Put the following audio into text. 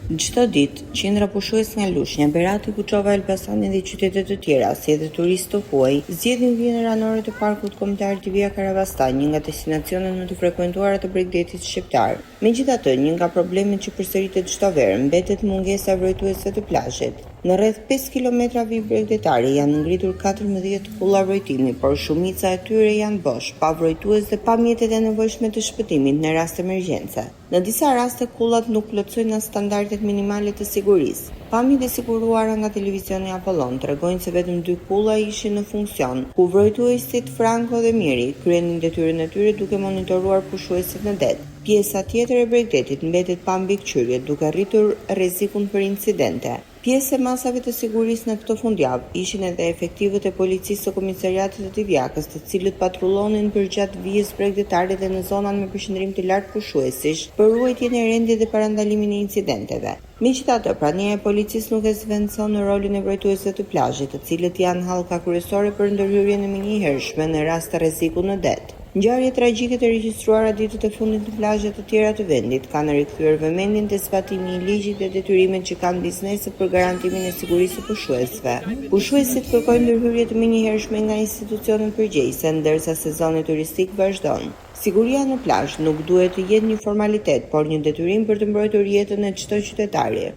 Çdo ditë, qindra pushues nga Lushnja, Berati, Kuçova, Elbasani dhe qytete të tjera, si edhe turistë të huaj, zgjedhin vijën anore të parkut kombëtar Divia Karavastan, një nga destinacionet më të frekuentuara të Bregdetit shqiptar. Megjithatë, një nga problemet që përsëritet çdo verë mbetet mungesa e vrojtuesve të plazhit. Në rreth 5 kilometrave bregdetare janë ngritur 14 pulla vrojtimi, por shumica e tyre janë bosh, pa vrojtues dhe pa mjetet e nevojshme të shpëtimit në rast emergjence. Në disa raste kullat nuk plotësojnë as standardet minimale të sigurisë. Pamjet e siguruara nga televizioni Apollon tregojnë se vetëm 2 pulla ishin në funksion, ku vrojtuesit Franco dhe Miri kryenin detyrën e tyre duke monitoruar pushuesit në det. Pjesa tjetër e Bregdetit mbetet pa mbikëqyrje, duke rritur rrezikun për incidente. Pjesë e masave të sigurisë në këtë fundjavë ishin edhe efektivët e policisë së komisariatit të Divjakës, të cilët patrullonin përgjatë vijës bregdetare dhe në zonat me përqendrim të lartë pushuesish për ruajtjen e rendit dhe parandalimin e incidenteve. Megjithatë, prania e policisë nuk e zvendëson në rolin e vrojtuesve të plazhit, të cilët janë hallka kryesore për ndërhyrjen e menjëhershme në rast të rrezikut në det. Ngjarje tragjike të regjistruara ditët e fundit në plazhe të tjera të vendit kanë rikthyer vëmendjen te zbatimi i ligjit dhe detyrimet që kanë bizneset për garantimin e sigurisë së pushuesve. Pushuesit kërkojnë ndërhyrje të menjëhershme nga institucionet përgjegjëse, ndërsa sezoni turistik vazhdon. Siguria në plazh nuk duhet të jetë një formalitet, por një detyrim për të mbrojtur jetën e çdo qytetari.